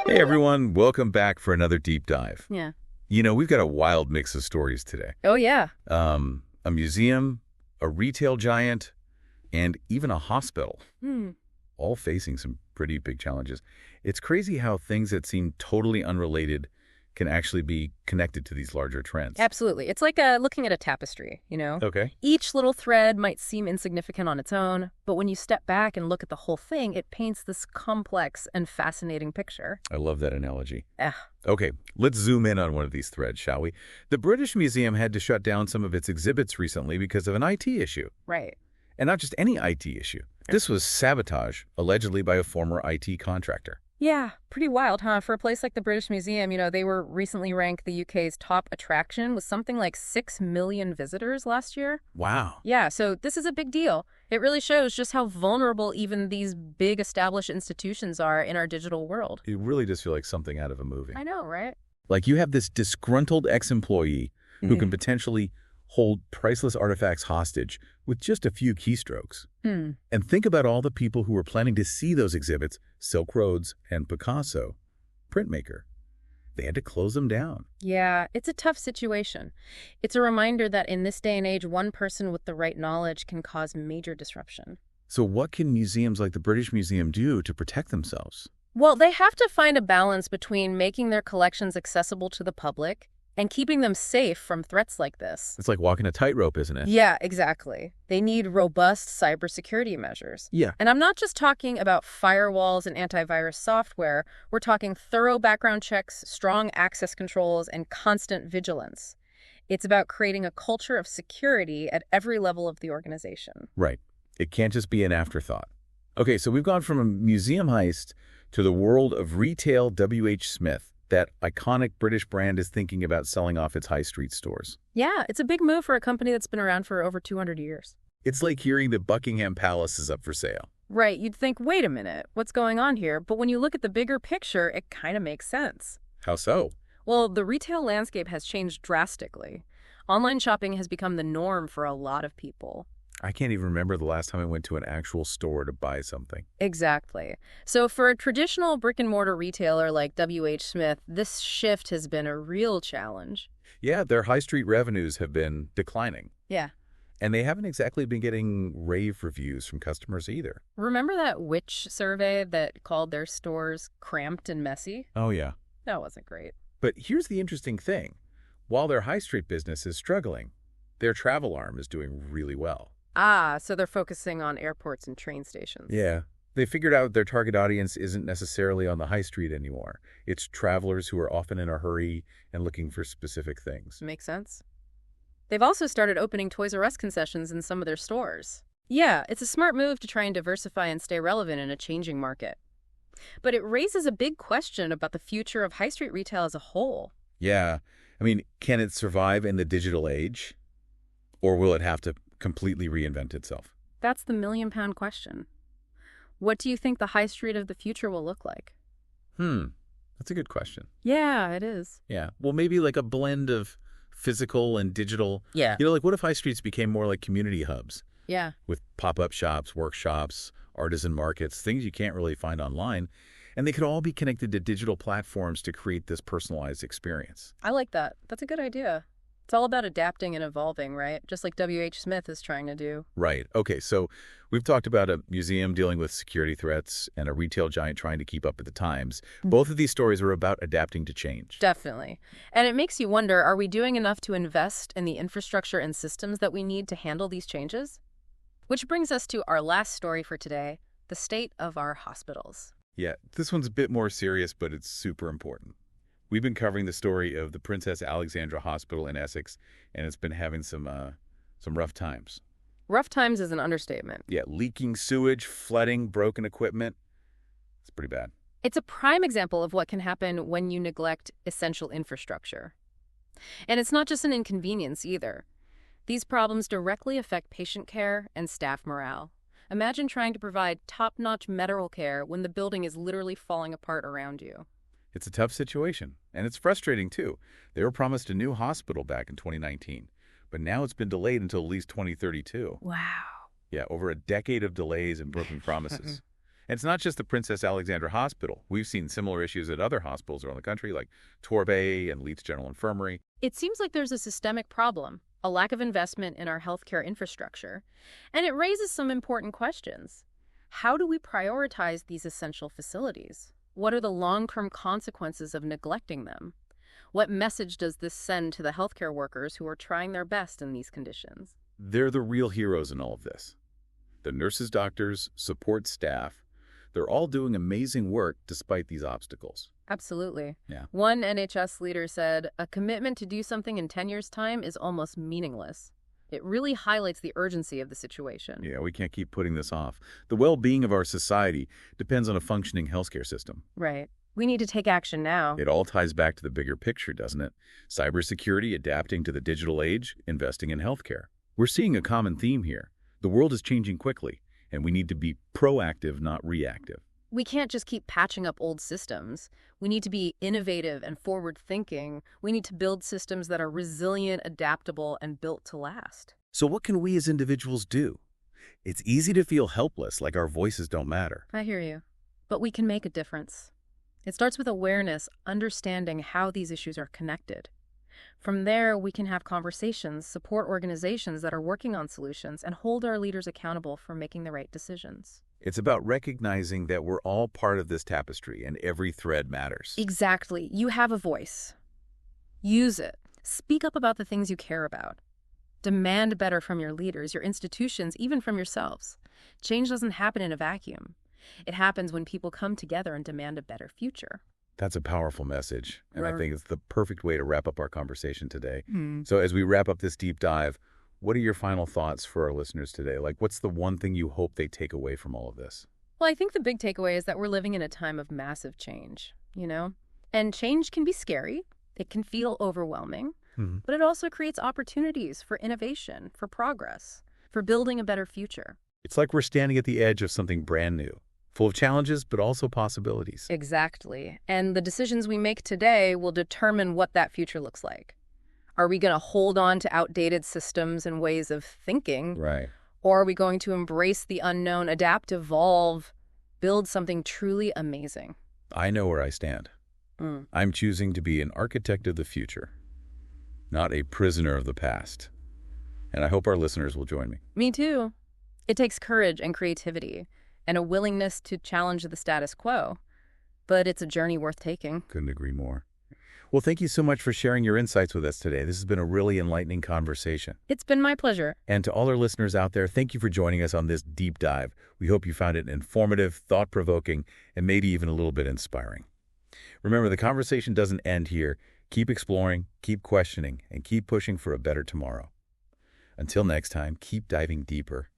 Hey everyone, welcome back for another deep dive. Yeah. We've got a wild mix of stories today. Oh, yeah. A museum, a retail giant, and even a hospital, all facing some pretty big challenges. It's crazy how things that seem totally unrelated can actually be connected to these larger trends. Absolutely. It's like looking at a tapestry, you know? Okay. Each little thread might seem insignificant on its own, but when you step back and look at the whole thing, it paints this complex and fascinating picture. I love that analogy. Yeah. Okay, let's zoom in on one of these threads, shall we? The British Museum had to shut down some of its exhibits recently because of an IT issue. Right. And not just any IT issue. This was sabotage, allegedly by a former IT contractor. Yeah, pretty wild, huh? For a place like the British Museum, they were recently ranked the UK's top attraction with something like 6 million visitors last year. Wow. Yeah, so this is a big deal. It really shows just how vulnerable even these big established institutions are in our digital world. It really does feel like something out of a movie. I know, right? Like you have this disgruntled ex-employee who can potentially hold priceless artifacts hostage with just a few keystrokes. And think about all the people who were planning to see those exhibits, Silk Roads and Picasso, printmaker. They had to close them down. Yeah, it's a tough situation. It's a reminder that in this day and age, one person with the right knowledge can cause major disruption. So what can museums like the British Museum do to protect themselves? Well, they have to find a balance between making their collections accessible to the public and keeping them safe from threats like this. It's like walking a tightrope, isn't it? Yeah, exactly. They need robust cybersecurity measures. Yeah. And I'm not just talking about firewalls and antivirus software. We're talking thorough background checks, strong access controls, and constant vigilance. It's about creating a culture of security at every level of the organization. Right. It can't just be an afterthought. Okay, so we've gone from a museum heist to the world of retail W.H. Smith. That iconic British brand is thinking about selling off its high street stores. Yeah, it's a big move for a company that's been around for over 200 years. It's like hearing that Buckingham Palace is up for sale. Right, you'd think, wait a minute, what's going on here? But when you look at the bigger picture, it kind of makes sense. How so? Well, the retail landscape has changed drastically. Online shopping has become the norm for a lot of people. I can't even remember the last time I went to an actual store to buy something. Exactly. So for a traditional brick-and-mortar retailer like W.H. Smith, this shift has been a real challenge. Yeah, their high street revenues have been declining. Yeah. And they haven't exactly been getting rave reviews from customers either. Remember that Which survey that called their stores cramped and messy? Oh, yeah. That wasn't great. But here's the interesting thing. While their high street business is struggling, their travel arm is doing really well. Ah, so they're focusing on airports and train stations. Yeah. They figured out their target audience isn't necessarily on the high street anymore. It's travelers who are often in a hurry and looking for specific things. Makes sense. They've also started opening Toys R Us concessions in some of their stores. Yeah, it's a smart move to try and diversify and stay relevant in a changing market. But it raises a big question about the future of high street retail as a whole. Yeah. I mean, can it survive in the digital age? Or will it have to completely reinvent itself? That's the million-pound question. What do you think the high street of the future will look like? That's a good question. Yeah, it is. Yeah. Well, maybe like a blend of physical and digital. Yeah. Like what if high streets became more like community hubs Yeah. with pop-up shops, workshops, artisan markets, things you can't really find online, and they could all be connected to digital platforms to create this personalized experience. I like that. That's a good idea. It's all about adapting and evolving, right? Just like W.H. Smith is trying to do. Right. Okay, so we've talked about a museum dealing with security threats and a retail giant trying to keep up with the times. Both of these stories are about adapting to change. Definitely. And it makes you wonder, are we doing enough to invest in the infrastructure and systems that we need to handle these changes? Which brings us to our last story for today, the state of our hospitals. Yeah, this one's a bit more serious, but it's super important. We've been covering the story of the Princess Alexandra Hospital in Essex, and it's been having some rough times. Rough times is an understatement. Yeah, leaking sewage, flooding, broken equipment. It's pretty bad. It's a prime example of what can happen when you neglect essential infrastructure. And it's not just an inconvenience either. These problems directly affect patient care and staff morale. Imagine trying to provide top-notch medical care when the building is literally falling apart around you. It's a tough situation, and it's frustrating too. They were promised a new hospital back in 2019, but now it's been delayed until at least 2032. Wow. Yeah, over a decade of delays and broken promises. And it's not just the Princess Alexandra Hospital. We've seen similar issues at other hospitals around the country, like Torbay and Leeds General Infirmary. It seems like there's a systemic problem, a lack of investment in our healthcare infrastructure, and it raises some important questions. How do we prioritize these essential facilities? What are the long-term consequences of neglecting them? What message does this send to the healthcare workers who are trying their best in these conditions? They're the real heroes in all of this. The nurses, doctors, support staff, they're all doing amazing work despite these obstacles. Absolutely. Yeah. One NHS leader said, "A commitment to do something in 10 years' time is almost meaningless." It really highlights the urgency of the situation. Yeah, we can't keep putting this off. The well-being of our society depends on a functioning healthcare system. Right. We need to take action now. It all ties back to the bigger picture, doesn't it? Cybersecurity, adapting to the digital age, investing in healthcare. We're seeing a common theme here. The world is changing quickly, and we need to be proactive, not reactive. We can't just keep patching up old systems. We need to be innovative and forward-thinking. We need to build systems that are resilient, adaptable, and built to last. So what can we as individuals do? It's easy to feel helpless, like our voices don't matter. I hear you. But we can make a difference. It starts with awareness, understanding how these issues are connected. From there, we can have conversations, support organizations that are working on solutions, and hold our leaders accountable for making the right decisions. It's about recognizing that we're all part of this tapestry and every thread matters. Exactly. You have a voice. Use it. Speak up about the things you care about. Demand better from your leaders, your institutions, even from yourselves. Change doesn't happen in a vacuum. It happens when people come together and demand a better future. That's a powerful message, and I think it's the perfect way to wrap up our conversation today. Hmm. So as we wrap up this deep dive, what are your final thoughts for our listeners today? Like, what's the one thing you hope they take away from all of this? Well, I think the big takeaway is that we're living in a time of massive change, you know? And change can be scary. It can feel overwhelming. But it also creates opportunities for innovation, for progress, for building a better future. It's like we're standing at the edge of something brand new, full of challenges, but also possibilities. Exactly. And the decisions we make today will determine what that future looks like. Are we going to hold on to outdated systems and ways of thinking? Right. Or are we going to embrace the unknown, adapt, evolve, build something truly amazing? I know where I stand. I'm choosing to be an architect of the future, not a prisoner of the past. And I hope our listeners will join me. Me too. It takes courage and creativity and a willingness to challenge the status quo. But it's a journey worth taking. Couldn't agree more. Well, thank you so much for sharing your insights with us today. This has been a really enlightening conversation. It's been my pleasure. And to all our listeners out there, thank you for joining us on this deep dive. We hope you found it informative, thought-provoking, and maybe even a little bit inspiring. Remember, the conversation doesn't end here. Keep exploring, keep questioning, and keep pushing for a better tomorrow. Until next time, keep diving deeper